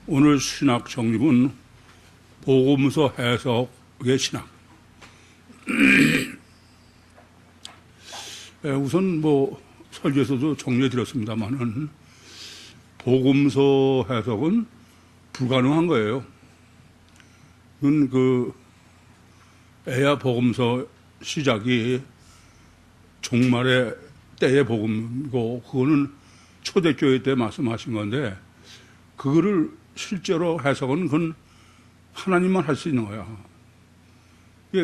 오늘 신학 정립은 복음서 해석의 신학. 우선 설교에서도 정리해 드렸습니다만은 복음서 해석은 불가능한 거예요. 그건 에야 복음서 시작이 종말의 때의 복음이고, 그거는 초대교회 때 말씀하신 건데, 그거를 실제로 해석은 그건 하나님만 할 수 있는 거야.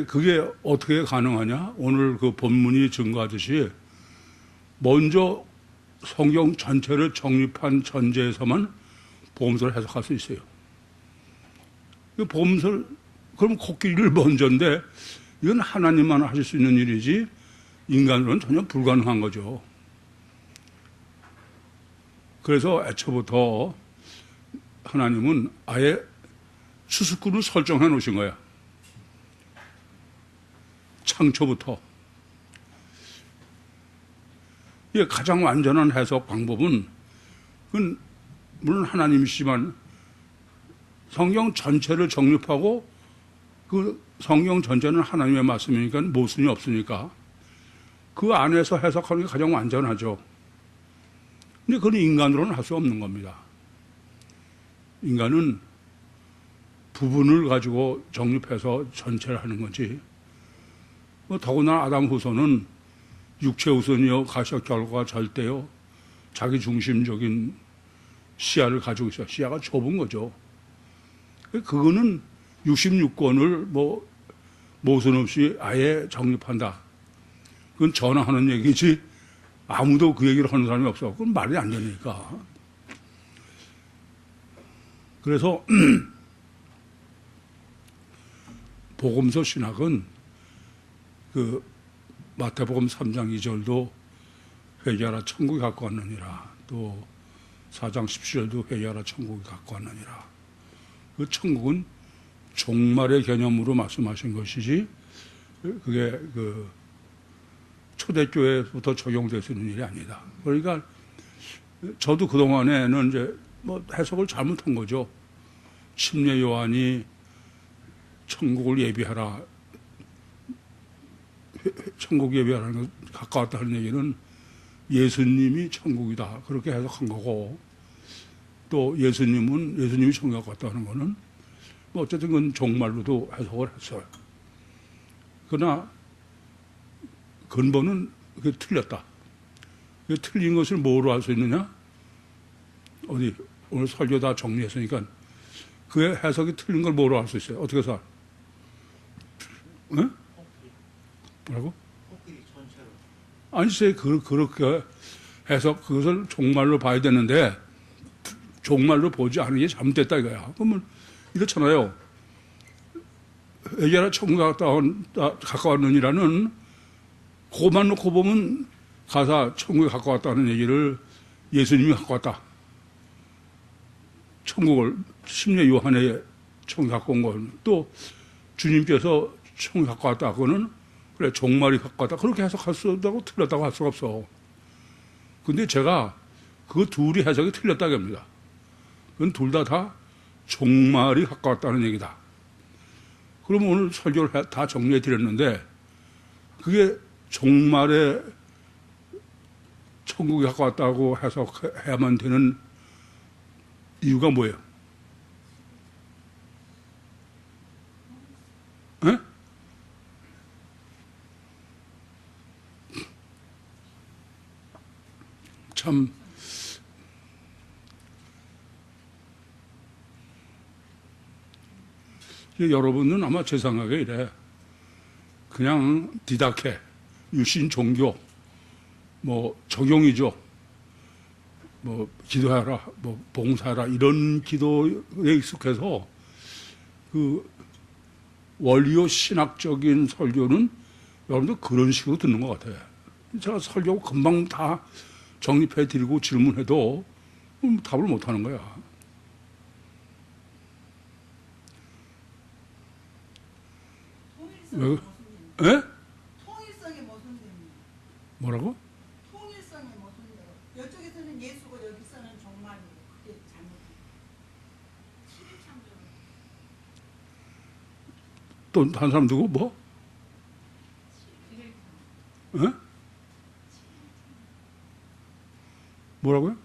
그게 어떻게 가능하냐? 오늘 그 본문이 증거하듯이 먼저 성경 전체를 정립한 전제에서만 복음서를 해석할 수 있어요. 복음서를, 그럼 코끼리를 먼저인데 이건 하나님만 하실 수 있는 일이지 인간으로는 전혀 불가능한 거죠. 그래서 애초부터 하나님은 아예 수습구를 설정해 놓으신 거야. 창초부터. 이게 가장 완전한 해석 방법은, 그건 물론 하나님이시지만 성경 전체를 정립하고, 그 성경 전체는 하나님의 말씀이니까 모순이 없으니까 그 안에서 해석하는 게 가장 완전하죠. 근데 그건 인간으로는 할 수 없는 겁니다. 인간은 부분을 가지고 정립해서 전체를 하는 거지. 더구나 아담 후손은 육체 우선이요 가시적 결과가 절대요 자기 중심적인 시야를 가지고 있어요. 시야가 좁은 거죠. 그거는 66권을 모순 없이 아예 정립한다. 그건 전화하는 얘기지 아무도 그 얘기를 하는 사람이 없어. 그건 말이 안 되니까. 그래서 복음서 신학은 마태복음 3장 2절도 회개하라 천국이 갖고 왔느니라, 또 4장 17절도 회개하라 천국이 갖고 왔느니라. 그 천국은 종말의 개념으로 말씀하신 것이지 그게 초대교회부터 적용될 수 있는 일이 아니다. 그러니까 저도 그동안에는 이제 해석을 잘못한 거죠. 침례 요한이 천국을 예비하라, 천국 예비하라는 거 가까웠다는 얘기는 예수님이 천국이다 그렇게 해석한 거고, 또 예수님이 천국 가까웠다는 거는 어쨌든 그건 종말로도 해석을 했어요. 그러나 근본은 그게 틀렸다. 그게 틀린 것을 뭐로 알 수 있느냐? 오늘 설교 다 정리했으니까 그의 해석이 틀린 걸 뭐로 알 수 있어요? 어떻게 해서? 응? 뭐라고? 아니지, 그렇게 해서 그것을 종말로 봐야 되는데 종말로 보지 않은 게 잘못됐다 이거야. 그러면 이렇잖아요. 회개하라 천국 가까웠느니라는 그것만 놓고 보면 가사 천국에 가까웠다는 얘기를 예수님이 갖고 왔다. 천국을 침례 요한의 천국에 갖고 온 건, 또 주님께서 천국에 갖고 왔다. 그거는 그래 종말이 갖고 왔다. 그렇게 해석할 수 없다고 틀렸다고 할 수가 없어. 근데 제가 그 둘이 해석이 틀렸다고 합니다. 그건 둘 다 종말이 갖고 왔다는 얘기다. 그럼 오늘 설교를 다 정리해 드렸는데 그게 종말에 천국이 갖고 왔다고 해석해야만 되는 이유가 뭐예요? 에? 참 여러분은 아마 제 생각에 이래. 그냥 디다케, 유신 종교, 적용이죠. 기도하라, 봉사하라, 이런 기도에 익숙해서 원리요 신학적인 설교는 여러분들 그런 식으로 듣는 것 같아요. 제가 설교 금방 다 정립해 드리고 질문해도 답을 못 하는 거야. 왜? 통일성이 모순됩니다. 뭐라고? 통일성이 모순돼요. 이쪽에서는 예수고 여기서는 종말이에요. 그게 또 다른 사람 누구 뭐? 에? 뭐라고요?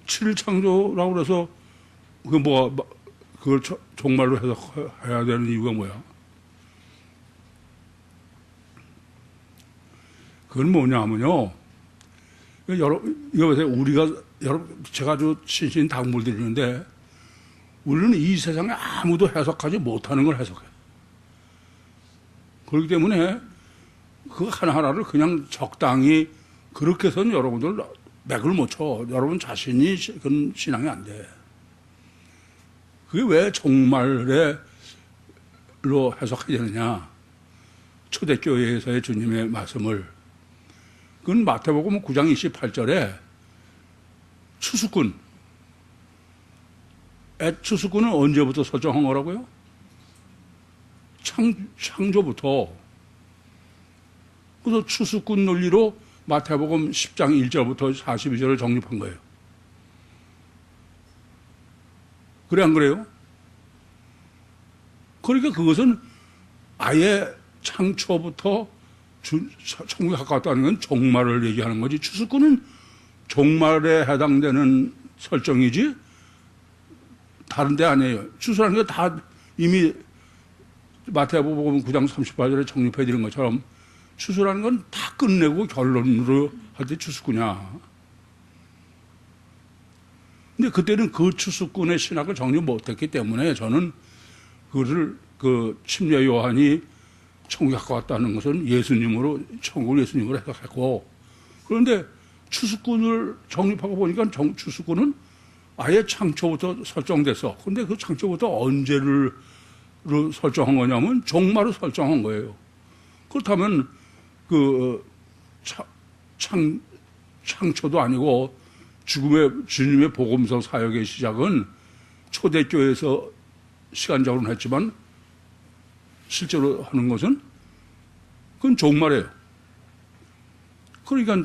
7일 창조라고 그래서 그게 그걸 종말로 해석해야 되는 이유가 뭐야? 그건 뭐냐면요. 이거 보세요. 제가 아주 신신 당부를 드리는데, 우리는 이 세상에 아무도 해석하지 못하는 걸 해석해. 그렇기 때문에 그 하나하나를 그냥 적당히 그렇게 해서는 여러분들 맥을 못 쳐. 여러분 자신이 그런 신앙이 안 돼. 그게 왜 종말로 해석해야 되느냐. 초대교회에서의 주님의 말씀을. 그건 마태복음 9장 28절에 추수꾼. 추수꾼은 언제부터 설정한 거라고요? 창조부터. 그래서 추수꾼 논리로 마태복음 10장 1절부터 42절을 정립한 거예요. 그래 안 그래요? 그러니까 그것은 아예 창초부터 천국에 가까웠다는 건 종말을 얘기하는 거지. 추수꾼은 종말에 해당되는 설정이지 다른 데 아니에요. 추수라는 게 다 이미 마태복음 9장 38절에 정립해 드린 것처럼 추수라는 건 다 끝내고 결론으로 할 때 추수꾼이야. 근데 그때는 그 추수꾼의 신학을 정립 못했기 때문에 저는 그것을 침례 요한이 천국에 가까웠다는 것은 천국을 예수님으로 해석했고, 그런데 추수꾼을 정립하고 보니까 추수꾼은 아예 창초부터 설정됐어. 근데 그 창초부터 언제를 설정한 거냐면 종말을 설정한 거예요. 그렇다면 창초도 아니고 주님의 복음서 사역의 시작은 초대교회에서 시간적으로는 했지만 실제로 하는 것은 그건 종말이에요. 그러니까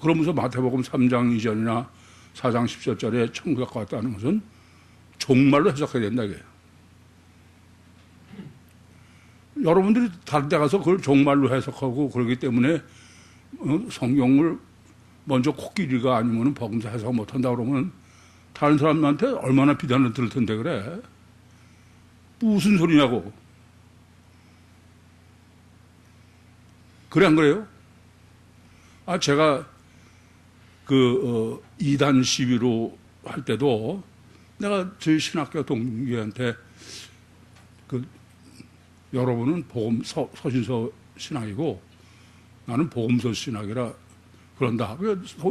그러면서 마태복음 3장 2절이나 4장 17절에 천국에 가까웠다는 것은 종말로 해석해야 된다 이게요. 여러분들이 다른 데 가서 그걸 종말로 해석하고 그러기 때문에 성경을 먼저 코끼리가 아니면 복음서 해석 못한다 그러면 다른 사람한테 얼마나 비난을 들을 텐데 그래. 무슨 소리냐고. 그래 안 그래요? 제가 2단 시위로 할 때도 내가 저희 신학교 동기한테 여러분은 서신서 신학이고 나는 복음서 신학이라 그런다.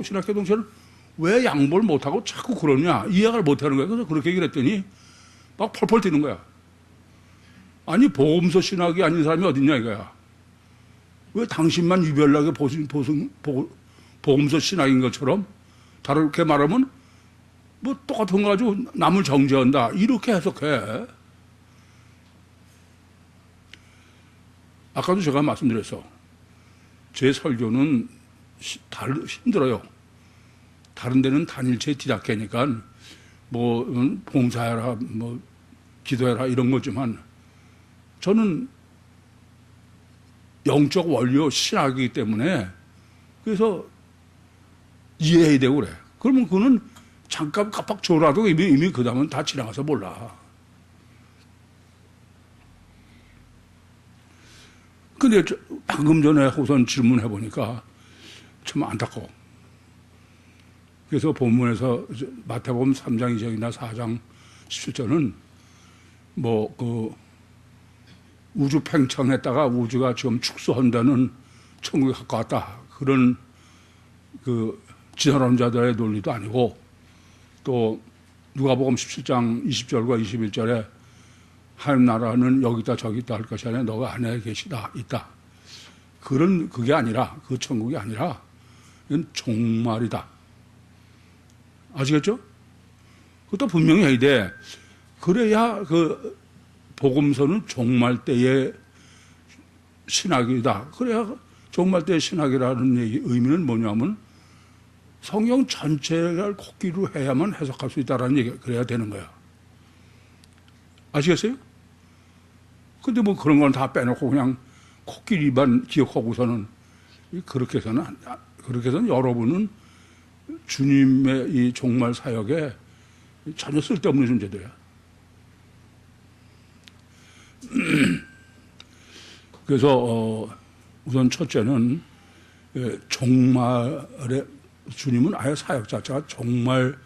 신학교 동생은 왜 양보를 못하고 자꾸 그러냐 이해를 못하는 거야. 그래서 그렇게 얘기를 했더니 막 펄펄 뛰는 거야. 아니 복음서 신학이 아닌 사람이 어딨냐 이거야. 왜 당신만 유별나게 복음서 신학인 것처럼 다르게 말하면 뭐 똑같은 거 가지고 남을 정죄한다 이렇게 해석해. 아까도 제가 말씀드렸어. 제 설교는 힘들어요. 다른 데는 단일체 디다케니까 봉사해라 기도해라 이런 거지만 저는 영적 원료 신학이기 때문에 그래서 이해해야 되고 그래. 그러면 그거는 잠깐 깜빡 줘라도 이미 그 다음은 다 지나가서 몰라. 근데 방금 전에 우선 질문해 보니까 참 안타까워. 그래서 본문에서 마태복음 3장 2절이나 4장 17절은 우주 팽창했다가 우주가 지금 축소한다는 천국에 가까웠다. 그런 진화론자들의 논리도 아니고 또 누가복음 17장 20절과 21절에 하나님 나라는 여기 있다 저기 있다 할 것이 아니라 너가 안에 있다. 그게 아니라 그 천국이 아니라 이건 종말이다. 아시겠죠? 그것도 분명히 해야 돼. 그래야 복음서는 종말 때의 신학이다. 그래야 종말 때의 신학이라는 의미는 뭐냐면 성경 전체를 코끼리로 해야만 해석할 수 있다라는 얘기, 그래야 되는 거야. 아시겠어요? 근데 뭐 그런 건 다 빼놓고 그냥 코끼리만 기억하고서는 그렇게 해서는 여러분은 주님의 이 종말 사역에 전혀 쓸데없는 존재들이야. 그래서 우선 첫째는 종말에 주님은 아예 사역 자체가 종말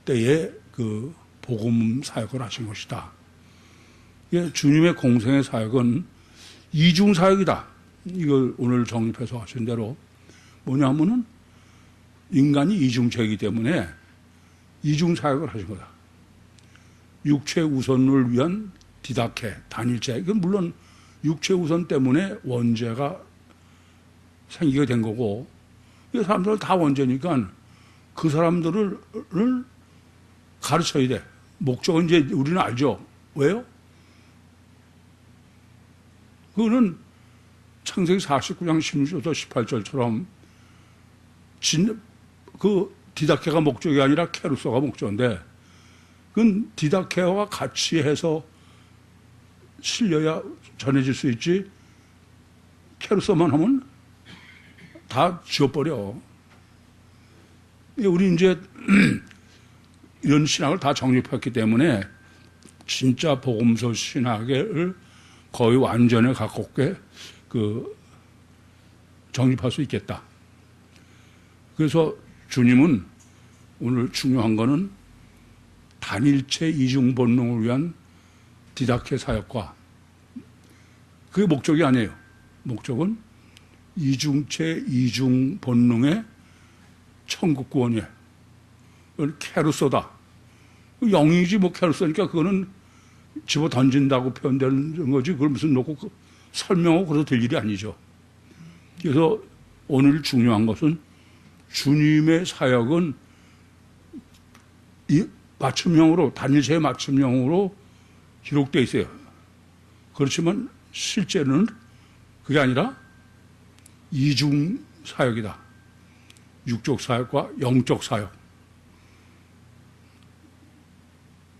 때에 그 복음 사역을 하신 것이다. 주님의 공생의 사역은 이중 사역이다. 이걸 오늘 정립해서 하신 대로 뭐냐 하면은 인간이 이중체이기 때문에 이중 사역을 하신 거다. 육체 우선을 위한 디다케, 단일체. 이건 물론 육체 우선 때문에 원죄가 생기게 된 거고, 이 사람들은 다 원죄니까 그 사람들을 가르쳐야 돼. 목적은 이제 우리는 알죠. 왜요? 그거는 창세기 49장 16절부터 18절처럼 그 디다케가 목적이 아니라 케루소가 목적인데, 그건 디다케와 같이 해서 실려야 전해질 수 있지, 케루소만 하면 다 지워버려. 우리 이제 이런 신학을 다 정립했기 때문에 진짜 복음서 신학을 거의 완전에 가깝게 정립할 수 있겠다. 그래서 주님은 오늘 중요한 거는 단일체 이중 본능을 위한 디다케 사역과, 그게 목적이 아니에요. 목적은 이중체 이중 본능의 천국 구원이에요. 케루소다. 영이지 뭐 케루소니까 그거는 집어 던진다고 표현되는 거지, 그걸 무슨 놓고 설명하고 그래서 될 일이 아니죠. 그래서 오늘 중요한 것은 주님의 사역은 이 맞춤형으로, 단일체의 맞춤형으로 기록되어 있어요. 그렇지만 실제는 그게 아니라 이중 사역이다. 육적 사역과 영적 사역.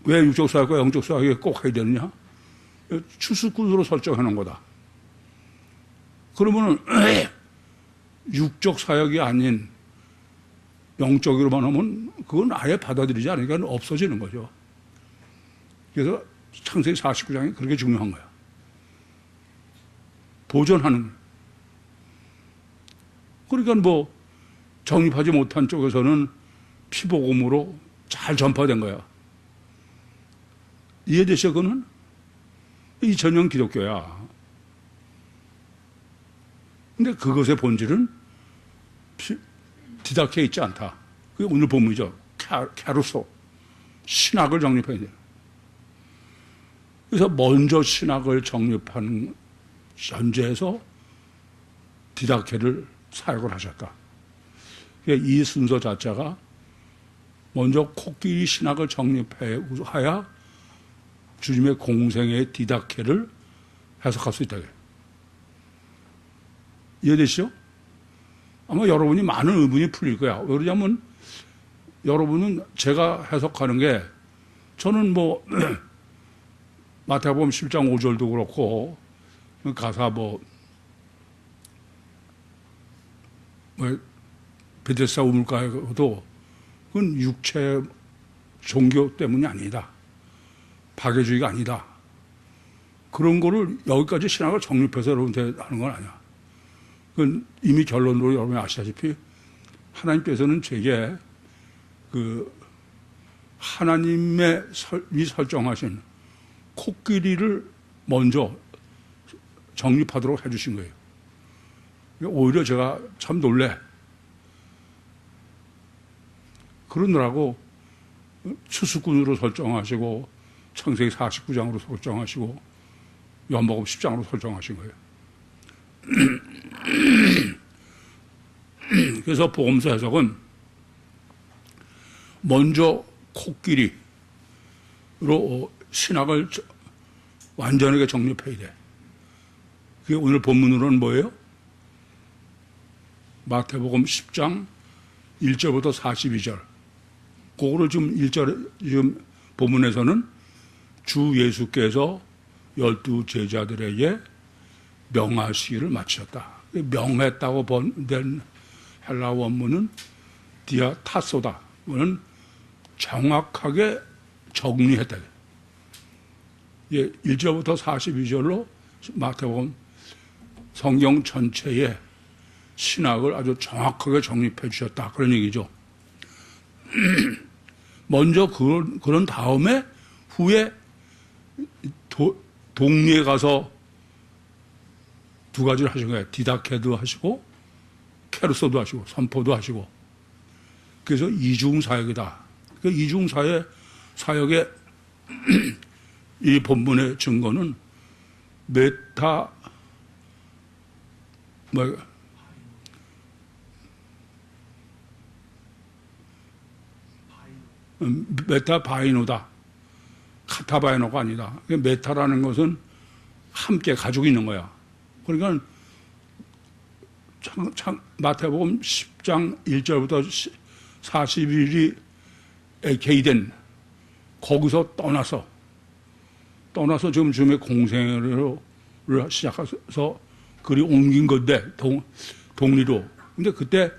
왜 육적 사역과 영적 사역이 꼭 해야 되느냐? 추수꾼으로 설정해 놓은 거다. 그러면 육적 사역이 아닌 영적으로만 하면 그건 아예 받아들이지 않으니까 없어지는 거죠. 그래서 창세기 49장이 그렇게 중요한 거야. 보존하는 거야. 그러니까 뭐 정립하지 못한 쪽에서는 피복음으로 잘 전파된 거야. 이해되셔? 그거는 2000년 기독교야. 근데 그것의 본질은 디다케에 있지 않다. 그게 오늘 본문이죠. 케루소. 신학을 정립해야 돼요. 그래서 먼저 신학을 정립하는 현재에서 디다케를 사역을 하셨다. 이 순서 자체가 먼저 코끼리 신학을 정립해야 주님의 공생의 디다케를 해석할 수 있다. 이해되시죠? 아마 여러분이 많은 의문이 풀릴 거야. 왜 그러냐면 여러분은 제가 해석하는 게, 저는 뭐 마태복음 10장 5절도 그렇고 가사 베데스다 우물가에도 그건 육체 종교 때문이 아니다. 박애주의가 아니다. 그런 거를 여기까지 신학을 정립해서 여러분한테 하는 건 아니야. 그건 이미 결론으로 여러분이 아시다시피 하나님께서는 제게 하나님의 설정하신 코끼리를 먼저 정립하도록 해주신 거예요. 오히려 제가 참 놀래. 그러느라고 추수꾼으로 설정하시고 창세기 49장으로 설정하시고 요한복음 10장으로 설정하신 거예요. 그래서 복음서 해석은 먼저 코끼리로 신학을 완전하게 정립해야 돼. 그게 오늘 본문으로는 뭐예요? 마태복음 10장 1절부터 42절. 그거를 지금 1절, 지금 본문에서는 주 예수께서 12 제자들에게 명하시기를 마치셨다. 명했다고 번된 헬라 원문은 디아타소다. 그는 정확하게 정리했다. 1절부터 42절로 마태복음 성경 전체의 신학을 아주 정확하게 정립해 주셨다. 그런 얘기죠. 먼저 그런 다음에 후에 동리에 가서 두 가지를 하신 거예요. 디다케도 하시고 케르소도 하시고 선포도 하시고. 그래서 이중사역이다. 그 이중사역의 이 본문의 증거는 메타 바이노다. 카타바이노가 아니다. 메타라는 것은 함께 가지고 있는 거야. 그러니까 마태복음 10장 1절부터 41일이 계기된 거기서 떠나서 지금의 공생애를 시작해서 그리 옮긴 건데 동리로. 근데 그때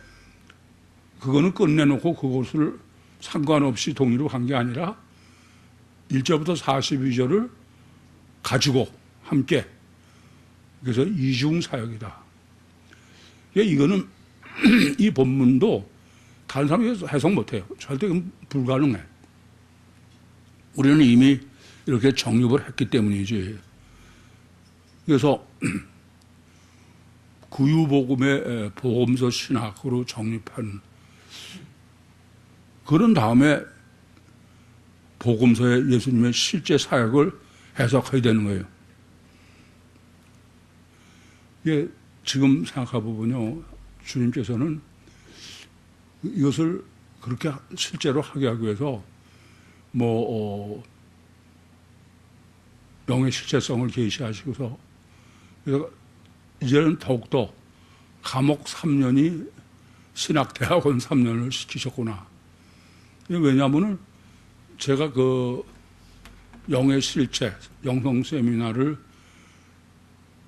그거는 끝내놓고 그것을 상관없이 동리로 간 게 아니라 1절부터 42절을 가지고 함께. 그래서 이중사역이다. 이거는 이 본문도 다른 사람이 해석 못해요. 절대 불가능해. 우리는 이미 이렇게 정립을 했기 때문이지. 그래서 구유복음의 복음서 신학으로 정립한 그런 다음에 복음서의 예수님의 실제 사역을 해석해야 되는 거예요. 이게 지금 생각해보면요, 주님께서는 이것을 그렇게 실제로 하게 하기 위해서 명의 실체성을 계시하시고서 그래서 이제는 더욱더 감옥 3년이 신학대학원 3년을 시키셨구나. 왜냐하면 제가 그 영의 실체, 영성 세미나를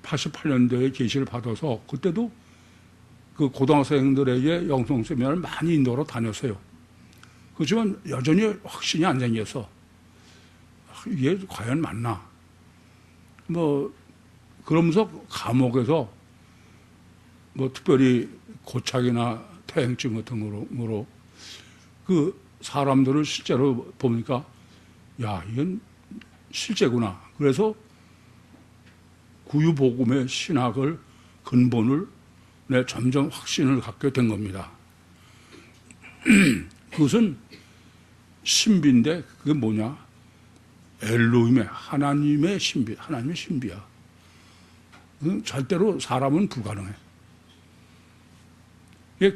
88년도에 계시를 받아서 그때도 그 고등학생들에게 영성 세미나를 많이 인도로 다녔어요. 그렇지만 여전히 확신이 안 생겨서 이게 과연 맞나? 그러면서 감옥에서 특별히 고착이나 퇴행증 같은 거로 그 사람들을 실제로 보니까 야, 이건 실제구나. 그래서 구유복음의 신학을 근본을 점점 확신을 갖게 된 겁니다. 그것은 신비인데 그게 뭐냐? 엘로힘의 하나님의 신비야. 절대로 사람은 불가능해.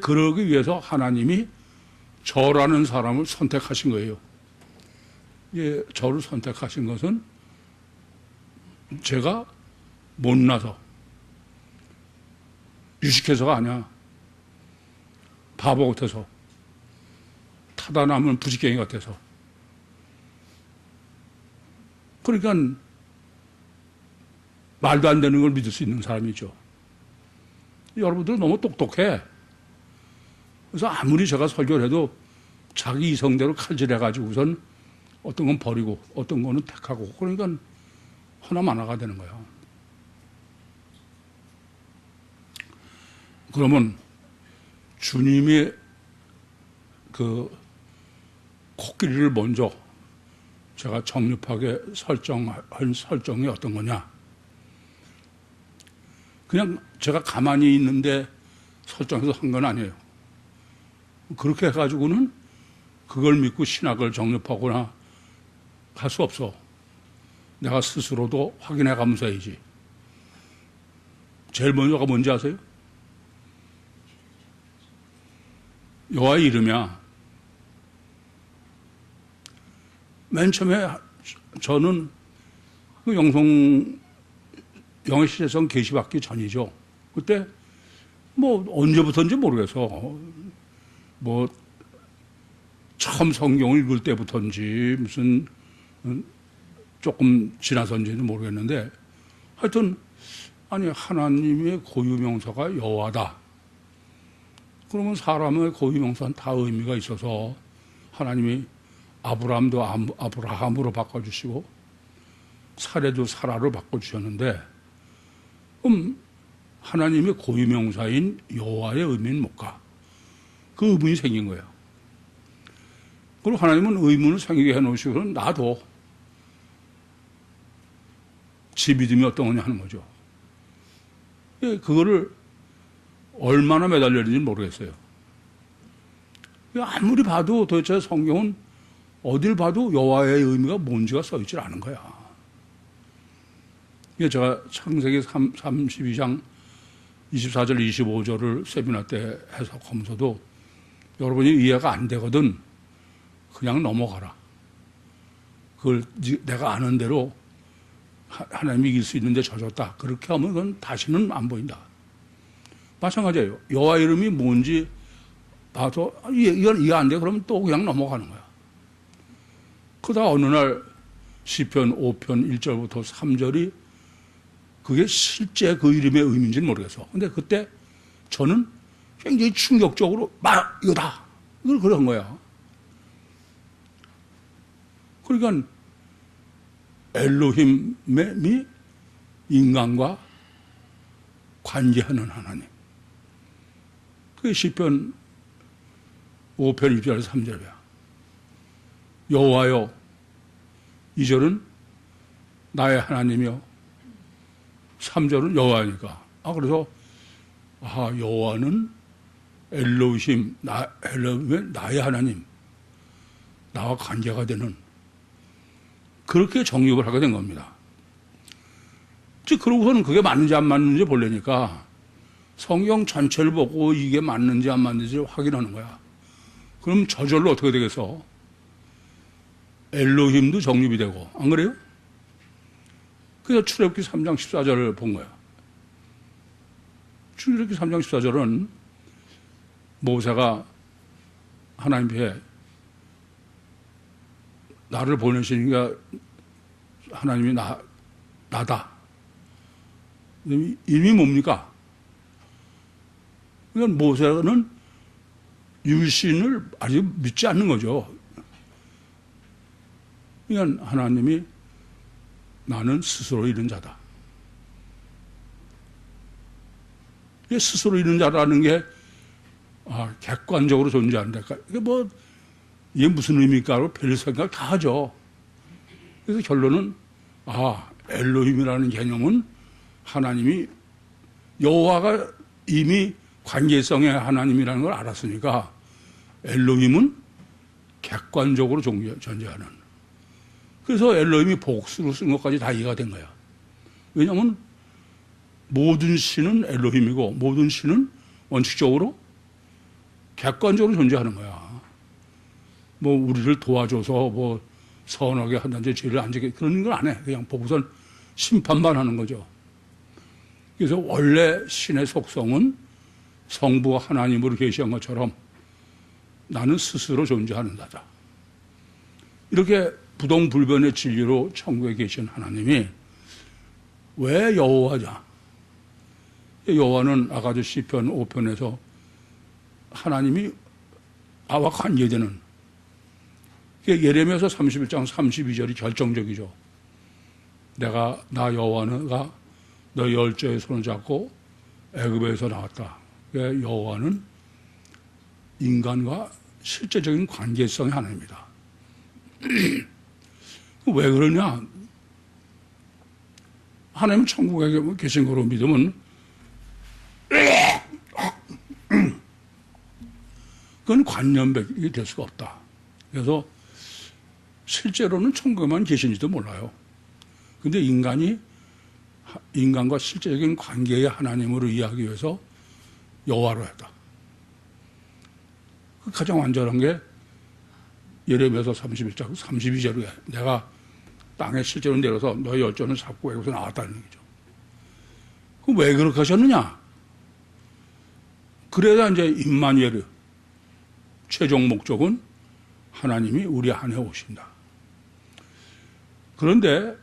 그러기 위해서 하나님이 저라는 사람을 선택하신 거예요. 저를 선택하신 것은 제가 못나서 유식해서가 아니야. 바보 같아서 타다 남은 부지깽이 같아서. 그러니까 말도 안 되는 걸 믿을 수 있는 사람이죠. 여러분들 너무 똑똑해. 그래서 아무리 제가 설교를 해도 자기 이성대로 칼질해가지고선 어떤 건 버리고 어떤 거는 택하고 그러니까 하나만화가 되는 거야. 그러면 주님이 그 코끼리를 먼저 제가 정립하게 설정한 설정이 어떤 거냐? 그냥 제가 가만히 있는데 설정해서 한 건 아니에요. 그렇게 해가지고는 그걸 믿고 신학을 정립하거나 할 수 없어. 내가 스스로도 확인해 가면서 해야지. 제일 먼저가 뭔지 아세요? 여호와의 이름이야. 맨 처음에 저는 그 영의 실체성 계시받기 전이죠. 그때 언제부터인지 모르겠어. 처음 성경을 읽을 때부터인지 무슨 조금 지나선지는 모르겠는데 하여튼 아니 하나님의 고유명사가 여호와다. 그러면 사람의 고유명사는 다 의미가 있어서 하나님이 아브라함도 아브라함으로 바꿔주시고 사례도 사라로 바꿔주셨는데 그럼 하나님의 고유명사인 여호와의 의미는 뭘까? 그 의문이 생긴 거예요. 그리고 하나님은 의문을 생기게 해놓으시고는 나도 지 믿음이 어떤 거냐 하는 거죠. 그거를 얼마나 매달려 있는지 모르겠어요. 아무리 봐도 도대체 성경은 어딜 봐도 여호와의 의미가 뭔지가 써있질 않은 거야. 제가 창세기 32장 24절 25절을 세미나 때 해석하면서도 여러분이 이해가 안 되거든 그냥 넘어가라. 그걸 내가 아는 대로 하나님이 이길 수 있는데 져줬다. 그렇게 하면 그건 다시는 안 보인다. 마찬가지예요. 여호와 이름이 뭔지 봐도 이건 이해 안 돼. 그러면 또 그냥 넘어가는 거야. 그러다 어느 날 시편 5편 1절부터 3절이 그게 실제 그 이름의 의미인지는 모르겠어. 근데 그때 저는 굉장히 충격적으로 이거다. 이걸 그런 거야. 그러니까 엘로힘이 인간과 관계하는 하나님. 그게 시편 5편 2절 3절이야. 여호와여 2절은 나의 하나님이여 3절은 여호와니까. 그래서 여호와는 엘로힘 엘로힘의 나의 하나님, 나와 관계가 되는 그렇게 정립을 하게 된 겁니다. 즉 그러고서는 그게 맞는지 안 맞는지 보려니까 성경 전체를 보고 이게 맞는지 안 맞는지 확인하는 거야. 그럼 저절로 어떻게 되겠어? 엘로힘도 정립이 되고, 안 그래요? 그래서 출애굽기 3장 14절을 본 거야. 출애굽기 3장 14절은 모세가 하나님 앞에 나를 보내시니까 하나님이 나다. 이름이 뭡니까? 그러니까 모세는 유신을 아직 믿지 않는 거죠. 그러니까 하나님이 나는 스스로 이른 자다. 스스로 이른 자라는 게 객관적으로 존재한다. 이게 이게 무슨 의미일까 하고 별 생각 다 하죠. 그래서 결론은 엘로힘이라는 개념은 하나님이 여호와가 이미 관계성의 하나님이라는 걸 알았으니까 엘로힘은 객관적으로 존재하는. 그래서 엘로힘이 복수로 쓴 것까지 다 이해가 된 거야. 왜냐하면 모든 신은 엘로힘이고 모든 신은 원칙적으로 객관적으로 존재하는 거야. 우리를 도와줘서 선하게 한다든지 죄를 안 지게 그런 건 안 해. 그냥 보고선 심판만 하는 거죠. 그래서 원래 신의 속성은 성부가 하나님으로 계시한 것처럼 나는 스스로 존재하는 자다. 이렇게 부동불변의 진리로 천국에 계신 하나님이 왜 여호와냐? 여호와는 아까도 시편 5편에서 하나님이 나와 관계되는 예레미야서 31장 32절이 결정적이죠. 나 여호와가 너 열조의 손을 잡고 애굽에서 나왔다. 여호와는 인간과 실제적인 관계성의 하나님이다. 왜 그러냐? 하나님은 천국에 계신 거로 믿으면 그건 관념백이 될 수가 없다. 그래서 실제로는 천국에만 계신지도 몰라요. 근데 인간과 실제적인 관계의 하나님으로 이해하기 위해서 여호와로 했다. 가장 완전한 게 예레미야서 31장 32절에 내가 땅에 실제로 내려서 너의 열조는 잡고 여기서 나왔다는 얘기죠. 그럼 왜 그렇게 하셨느냐? 그래야 이제 임마누엘 최종 목적은 하나님이 우리 안에 오신다. 그런데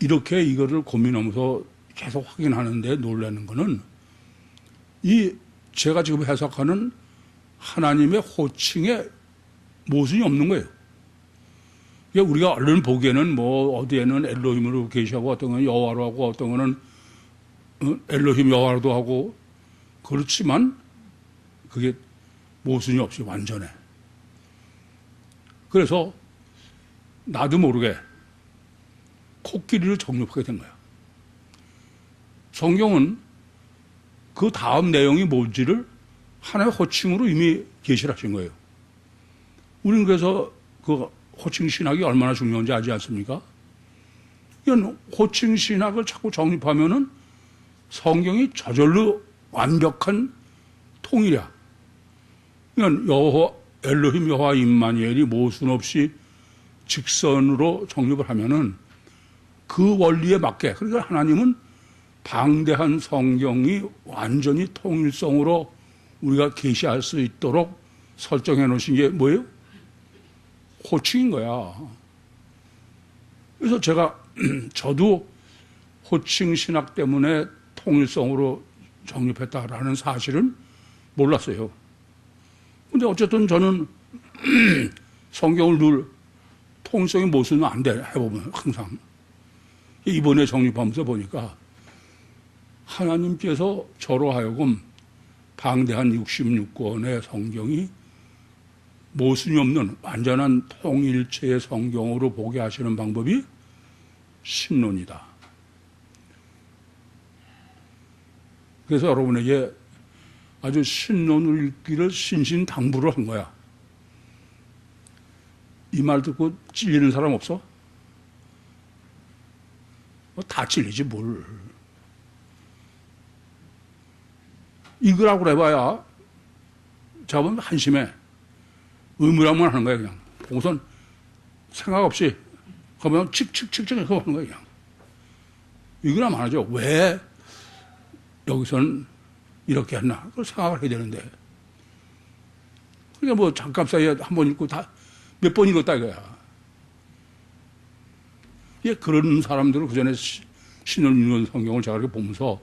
이렇게 이거를 고민하면서 계속 확인하는데 놀라는 거는 이 제가 지금 해석하는 하나님의 호칭에 모순이 없는 거예요. 그러니까 우리가 얼른 보기에는 뭐 어디에는 엘로힘으로 계시하고 어떤 건 여호와로 하고 어떤 거는 엘로힘 여호와로도 하고 그렇지만 그게 모순이 없이 완전해. 그래서 나도 모르게 코끼리를 정립하게 된 거야. 성경은 그 다음 내용이 뭔지를 하나의 호칭으로 이미 계시를 하신 거예요. 우리는 그래서 그 호칭 신학이 얼마나 중요한지 알지 않습니까? 이건 호칭 신학을 자꾸 정립하면은 성경이 저절로 완벽한 통일이야. 이건 엘로힘 여호와 임마누엘이 모순 없이 직선으로 정립을 하면은 그 원리에 맞게, 그러니까 하나님은 방대한 성경이 완전히 통일성으로 우리가 계시할 수 있도록 설정해 놓으신 게 뭐예요? 호칭인 거야. 그래서 저도 호칭 신학 때문에 통일성으로 정립했다라는 사실은 몰랐어요. 근데 어쨌든 저는 성경을 늘 통일성이 모순은 안 돼, 해보면 항상. 이번에 정립하면서 보니까 하나님께서 저로 하여금 방대한 66권의 성경이 모순이 없는 완전한 통일체의 성경으로 보게 하시는 방법이 신론이다. 그래서 여러분에게 아주 신론을 읽기를 신신당부를 한 거야. 이 말 듣고 찔리는 사람 없어? 다 찔리지 뭘. 읽으라고 해봐야 잡으면 한심해. 의무랑만 하는 거야 그냥. 보고선 생각 없이 그러면 칙칙칙칙 하고 하는 거야 그냥. 이거나 말하죠. 왜 여기서는 이렇게 했나? 그걸 생각을 해야 되는데. 그러니까 뭐 잠깐 사이에 한 번 읽고 다 몇 번 읽었다 이거야. 예, 그런 사람들은 그 전에 신을 읽는 성경을 제가 이렇게 보면서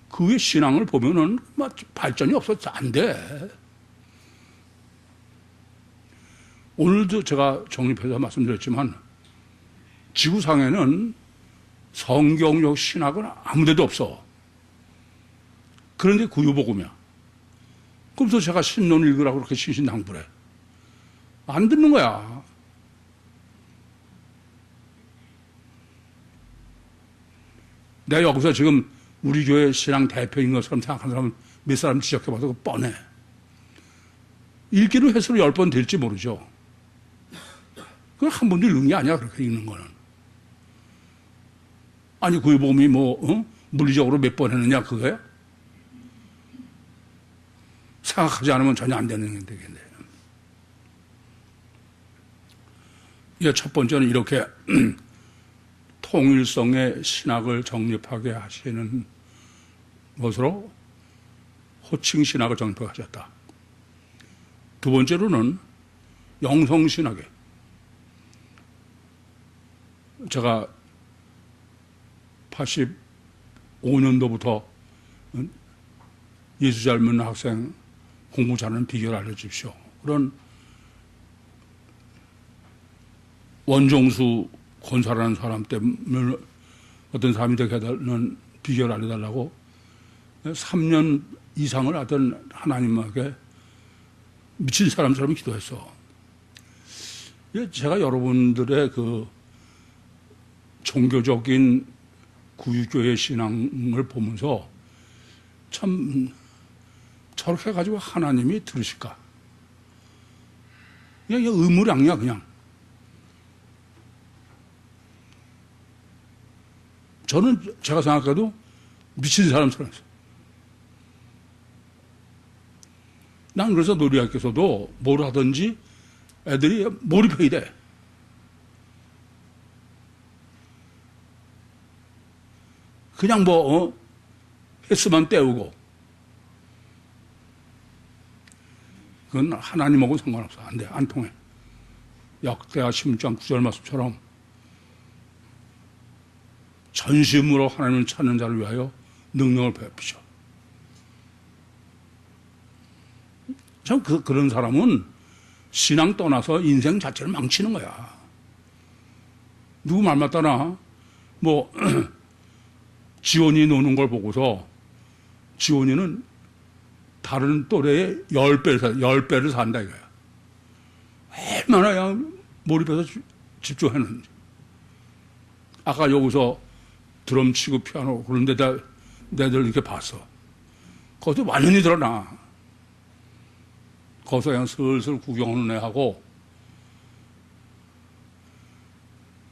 그 위에 신앙을 보면은 발전이 없어서 안 돼. 오늘도 제가 정립해서 말씀드렸지만 지구상에는 성경적 신학은 아무 데도 없어. 그런데 구유복음이야. 그러면서 제가 신론 읽으라고 그렇게 신신당부를 해. 안 듣는 거야. 내가 여기서 지금 우리 교회 신앙 대표인 것처럼 생각하는 사람은 몇 사람 지적해봐도 뻔해. 읽기로 횟수로 10번 될지 모르죠. 그건 한 번도 읽는 게 아니야, 그렇게 읽는 거는. 아니, 구유복음이 물리적으로 몇 번 했느냐, 그거야? 생각하지 않으면 전혀 안 되는 게 되겠네. 첫 번째는 이렇게 통일성의 신학을 정립하게 하시는 것으로 호칭 신학을 정립하게 하셨다. 두 번째로는 영성신학에 제가 85년도부터 예수 잘 믿는 학생 공부 잘하는 비결을 알려주십시오. 그런 원종수 권사라는 사람 때문에 어떤 사람이 되게 해달라는 비결을 알려달라고 3년 이상을 하던 하나님에게 미친 사람처럼 기도했어. 제가 여러분들의 그 종교적인 구유교회 신앙을 보면서 참 저렇게 해가지고 하나님이 들으실까? 그냥 의무량이야, 그냥. 저는 제가 생각해도 미친 사람처럼 했어요. 난 그래서 놀이학교에서도 뭘 하든지 애들이 몰입해야 돼. 그냥 횟수만 때우고. 그건 하나님하고 상관없어. 안 돼. 안 통해. 역대하 16장 9절 말씀처럼 전심으로 하나님을 찾는 자를 위하여 능력을 베푸셔. 참 그런 사람은 신앙 떠나서 인생 자체를 망치는 거야. 누구 말 맞다나 뭐 지원이 노는 걸 보고서 지원이는 다른 또래의 10배를 산다 이거야. 얼마나 그냥 몰입해서 집중하는지. 아까 여기서 드럼 치고 피아노 그런 데다 내들 이렇게 봤어. 거기서 완전히 드러나. 거기서 그냥 슬슬 구경하는 애하고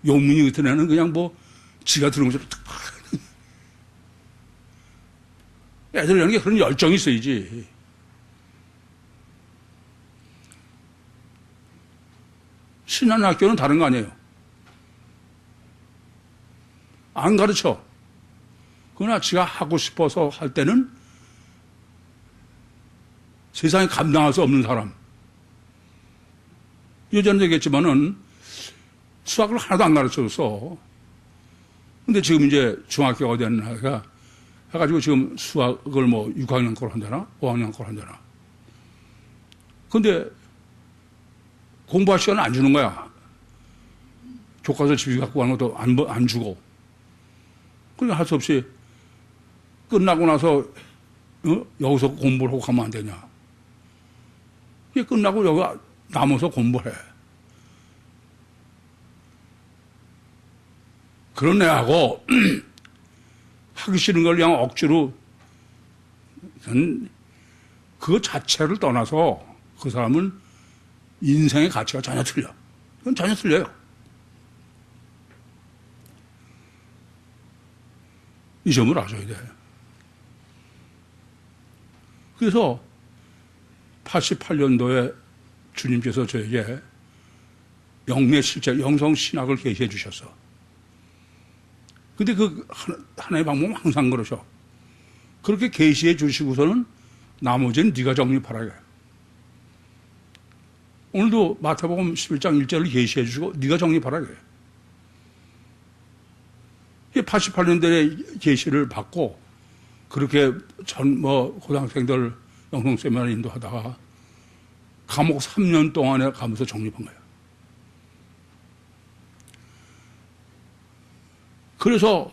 용민이 같은 애는 그냥 뭐 지가 들은 것처럼 애들이라는 게 그런 열정이 있어야지. 신앙학교는 다른 거 아니에요. 안 가르쳐. 그러나 지가 하고 싶어서 할 때는 세상에 감당할 수 없는 사람. 예전에 얘기했지만은 수학을 하나도 안 가르쳐줬어. 근데 지금 이제 중학교가 된 애가 해가지고 지금 수학을 뭐 6학년 걸 한다나 5학년 걸 한다나. 근데 공부할 시간을 안 주는 거야. 교과서 집에 갖고 가는 것도 안 주고. 그러니까 할 수 없이 끝나고 나서 여기서 공부를 하고 가면 안 되냐. 이게 끝나고 여기 남아서 공부해. 그런 애하고 하기 싫은 걸 그냥 억지로 그 자체를 떠나서 그 사람은 인생의 가치가 전혀 틀려. 그건 전혀 틀려요. 이 점을 아셔야 돼. 그래서 88년도에 주님께서 저에게 영내 실제 영성 신학을 계시해 주셨어. 근데 그 하나의 방법은 항상 그러셔. 그렇게 계시해 주시고서는 나머지는 네가 정립하라. 이거야. 오늘도 마태복음 11장 1절을 계시해 주시고 네가 정립하라. 이거야. 88년도에 계시를 받고 그렇게 고등학생들 영성 세미나를 인도하다가 감옥 3년 동안에 가면서 정립한 거예요. 그래서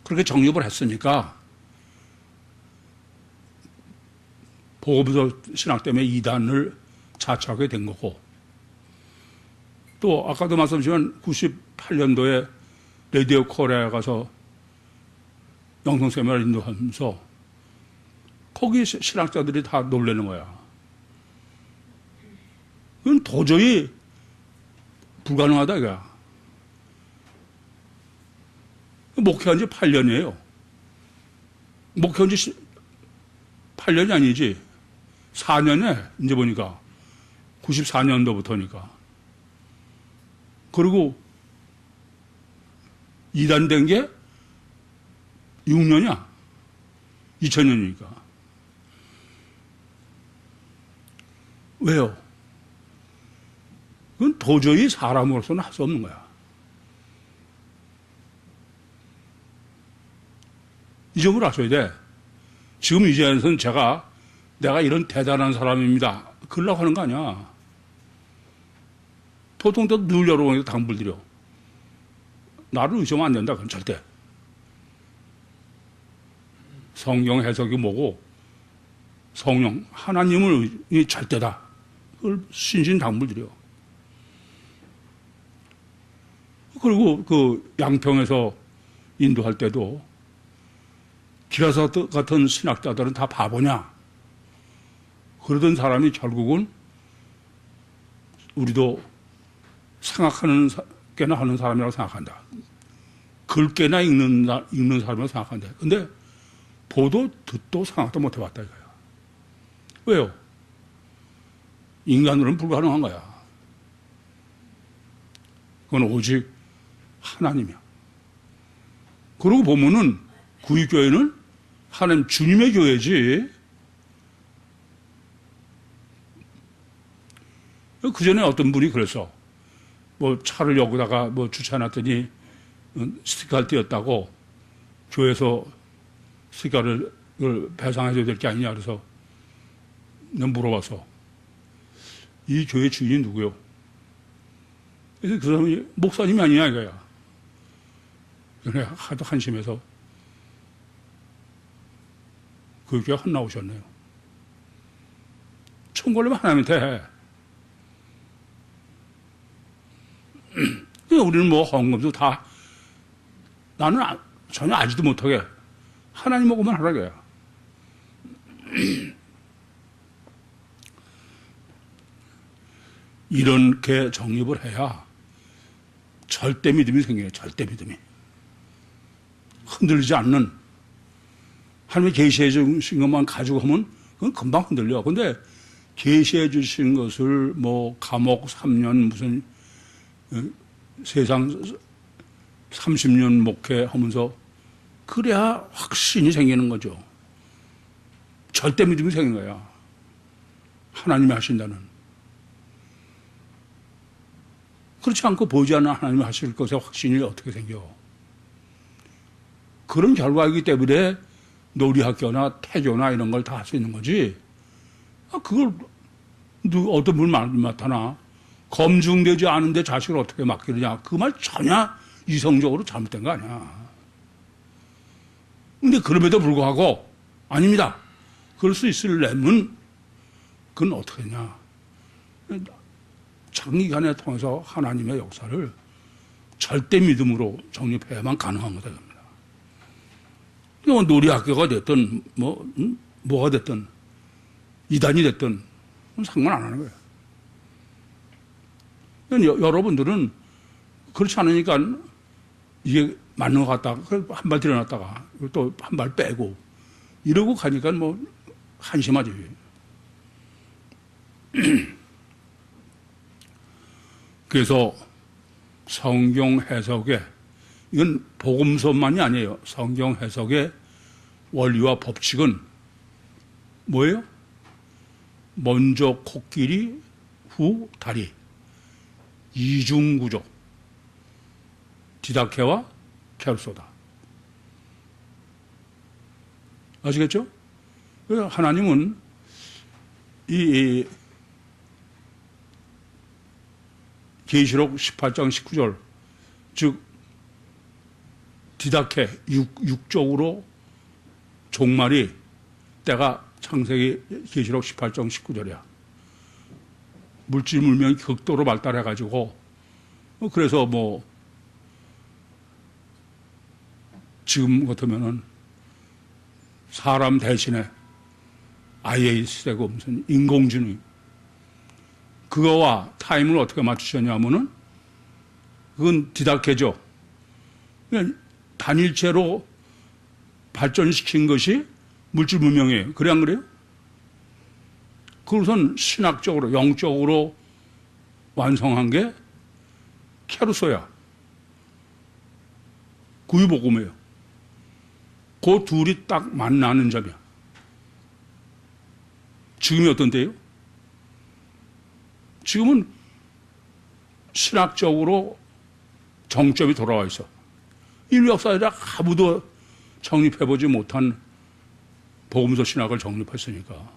그렇게 정립을 했으니까 보고부서 신학 때문에 이단을 자처하게 된 거고, 또 아까도 말씀드렸지만 98년도에 레디오 코리아에 가서 영성 세미나를 인도하면서 거기 신학자들이 다 놀라는 거야. 그건 도저히 불가능하다 이거야. 목회한 지 8년이에요. 목회한 지 8년이 아니지. 4년에 이제 보니까 94년도부터니까. 그리고 이단된 게 6년이야. 2000년이니까. 왜요? 그건 도저히 사람으로서는 할 수 없는 거야. 이 점을 아셔야 돼. 지금 이 자리에서는 내가 이런 대단한 사람입니다. 그러려고 하는 거 아니야. 보통 늘 여러분에게 당부를 드려. 나를 의심하면 안 된다. 그건 절대. 성경 해석이 뭐고 성령 하나님을 절대다. 그걸 신신당부를 드려. 그리고 그 양평에서 인도할 때도 기라사 같은 신학자들은 다 바보냐? 그러던 사람이 결국은 우리도 생각하는 꽤나 하는 사람이라고 생각한다. 글 꽤나 읽는 사람이라고 생각한다. 근데 보도 듣도 생각도 못 해봤다 이거야. 왜요? 인간으로는 불가능한 거야. 그건 오직 하나님이야. 그러고 보면은 구입교회는 하나님 주님의 교회지. 그 전에 어떤 분이 그래서 뭐 차를 여기다가 뭐 주차해놨더니 스티커를 띄었다고 교회에서 스티커를 배상해줘야 될 게 아니냐 그래서 내가 물어봐서 이 교회 주인이 누구요? 그래서 그 사람이 목사님이 아니냐 이거야. 그래 하도 한심해서 그 교회 혼나오셨네요. 천 걸리면 하나면 돼. 우리는 뭐 헌금도 다 나는 전혀 알지도 못하게 하나님 먹으면 하라고요. 이렇게 정립을 해야 절대 믿음이 생겨요. 절대 믿음이. 흔들리지 않는 하나님이 계시해 주신 것만 가지고 하면 그건 금방 흔들려. 근데 계시해 주신 것을 뭐 감옥 3년 무슨 세상 30년 목회하면서 그래야 확신이 생기는 거죠. 절대 믿음이 생긴 거야. 하나님이 하신다는. 그렇지 않고 보이지 않는 하나님이 하실 것에 확신이 어떻게 생겨. 그런 결과이기 때문에 놀이학교나 태교나 이런 걸 다 할 수 있는 거지. 그걸 어떤 분 나타나 검증되지 않은데 자식을 어떻게 맡기느냐. 그 말 전혀 이성적으로 잘못된 거 아니야. 근데 그럼에도 불구하고 아닙니다. 그럴 수 있으려면 그건 어떻게 했냐. 장기간에 통해서 하나님의 역사를 절대 믿음으로 정립해야만 가능한 거다. 뭐 놀이학교가 됐든 뭐가 됐든 이단이 됐든 상관 안 하는 거예요. 여러분들은 그렇지 않으니까 이게 맞는 것 같다가 한 발 들여놨다가 또 한 발 빼고 이러고 가니까 뭐 한심하지. 그래서 성경 해석에 이건 복음서만이 아니에요. 성경 해석의 원리와 법칙은 뭐예요? 먼저 코끼리, 후 다리. 이중구조. 디다케와 케르소다. 아시겠죠? 하나님은 이 계시록 18장 19절 즉 디다케 육적으로 종말이 때가 창세기 계시록 18장 19절이야. 물질 문명이 극도로 발달해 가지고 그래서 뭐 지금 같으면은 사람 대신에 IA 시대고 무슨 인공지능 그거와 타임을 어떻게 맞추셨냐면은 그건 디다케죠. 그냥 단일체로 발전시킨 것이 물질 문명이에요. 그래 안 그래요? 그것은 신학적으로 영적으로 완성한 게 케르소야. 구유복음이에요. 그 둘이 딱 만나는 점이야. 지금이 어떤 때예요? 지금은 신학적으로 정점이 돌아와 있어. 인류 역사에 아무도 정립해보지 못한 복음서 신학을 정립했으니까.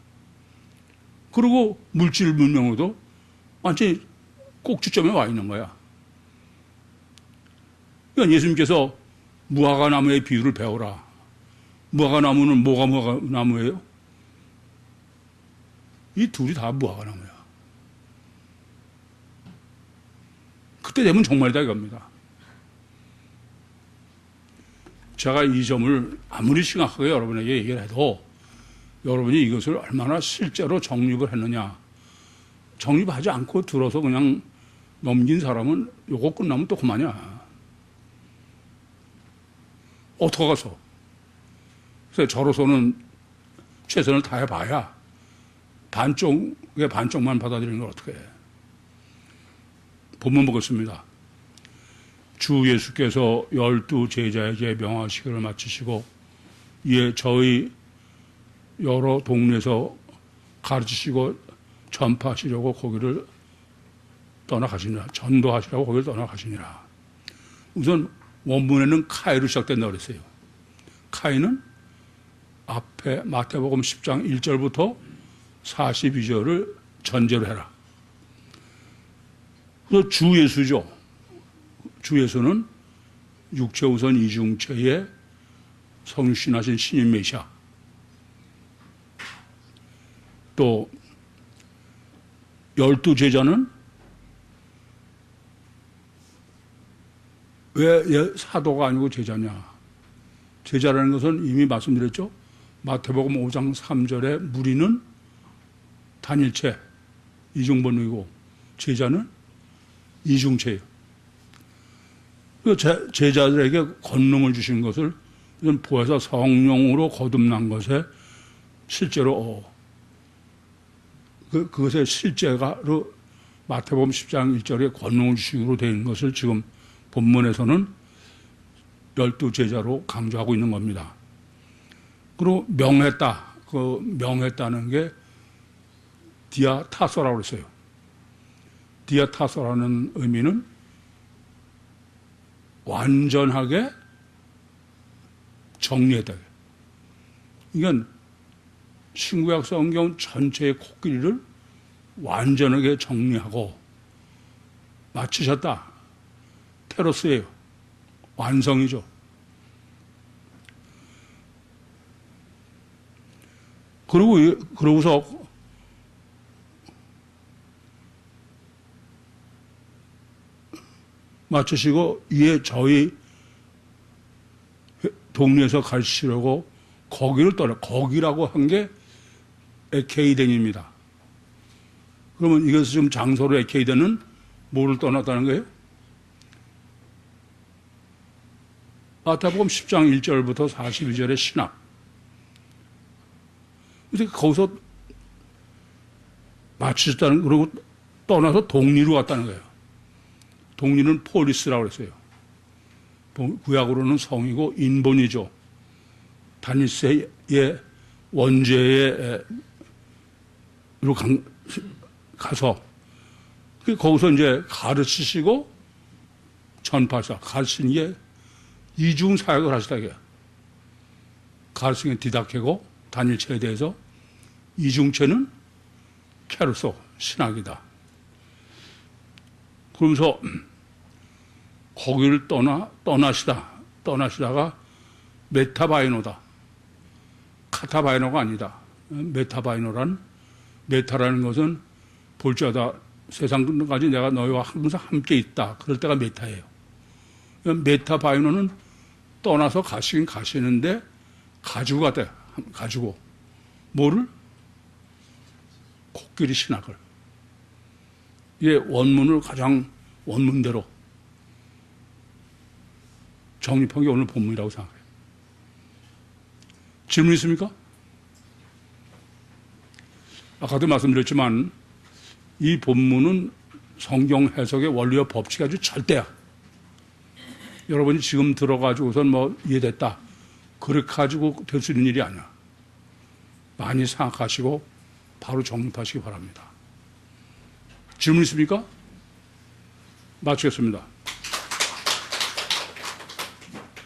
그리고 물질 문명으로도 완전히 꼭지점에 와 있는 거야. 그러니까 예수님께서 무화과나무의 비유를 배워라. 무화과나무는 뭐가 무화과나무예요? 이 둘이 다 무화과나무야. 그때 되면 정말이다 이겁니다. 제가 이 점을 아무리 심각하게 여러분에게 얘기를 해도 여러분이 이것을 얼마나 실제로 정립을 했느냐. 정립하지 않고 들어서 그냥 넘긴 사람은 요거 끝나면 또 그만이야. 어떡하겠어. 그래서 저로서는 최선을 다해봐야 반쪽의 반쪽만 받아들이는 걸 어떻게 해. 본문 보겠습니다. 주 예수께서 12 제자에게 명하시기를 마치시고 이에 저희 여러 동네에서 가르치시고 전파하시려고 거기를 떠나가시니라. 전도하시려고 거기를 떠나가시니라. 우선 원문에는 카이로 시작된다고 그랬어요. 카이는 앞에 마태복음 10장 1절부터 42절을 전제로 해라. 그래서 주 예수죠. 주 예수는 육체 우선 이중체의 성신하신 신인 메시아. 또 12제자는 왜 사도가 아니고 제자냐. 제자라는 것은 이미 말씀드렸죠. 마태복음 5장 3절에 무리는 단일체, 이중번호이고 제자는 이중체예요. 제자들에게 권능을 주신 것을 보혜사 성령으로 거듭난 것에 실제로 그것의 실제가로 마태복음 10장 1절에 권능을 주시기로 된 것을 지금 본문에서는 12제자로 강조하고 있는 겁니다. 그리고 명했다. 그 명했다는 게 디아타소라고 그랬어요. 디아타소라는 의미는 완전하게 정리했다. 이건 신구약 성경 전체의 코끼리를 완전하게 정리하고 마치셨다. 테로스예요. 완성이죠. 그러고서 마치시고 이에 저희 동네에서 가르치려고 거기를 떠나. 거기라고 한 게 에케이덴입니다. 그러면 이것은 지금 장소로 에케이덴은 뭐를 떠났다는 거예요? 마태복음 10장 1절부터 42절의 신학. 근데 거기서 마치셨다는, 그러고 떠나서 동리로 갔다는 거예요. 동리는 폴리스라고 그랬어요. 구약으로는 성이고 인본이죠. 다니세의 원죄에 가서 거기서 이제 가르치시고 전파사 가르치는 게 이중 사역을 하시다 이게. 가르치는 게 디다케고 단일체에 대해서 이중체는 케르소 신학이다. 그러면서 거기를 떠나시다가 메타바이노다. 카타바이노가 아니다. 메타라는 것은 볼지어다 세상 끝까지 내가 너희와 항상 함께 있다. 그럴 때가 메타예요. 메타바이노는 떠나서 가시긴 가시는데 가지고 갔다. 가지고 뭐를? 코끼리 신학을. 이게 원문을 가장 원문대로 정립한 게 오늘 본문이라고 생각해요. 질문 있습니까? 아까도 말씀드렸지만 이 본문은 성경 해석의 원리와 법칙이 아주 절대야. 여러분이 지금 들어가지고선 뭐 이해됐다. 그렇게 가지고 될 수 있는 일이 아니야. 많이 생각하시고 바로 정립하시기 바랍니다. 질문 있습니까? 마치겠습니다.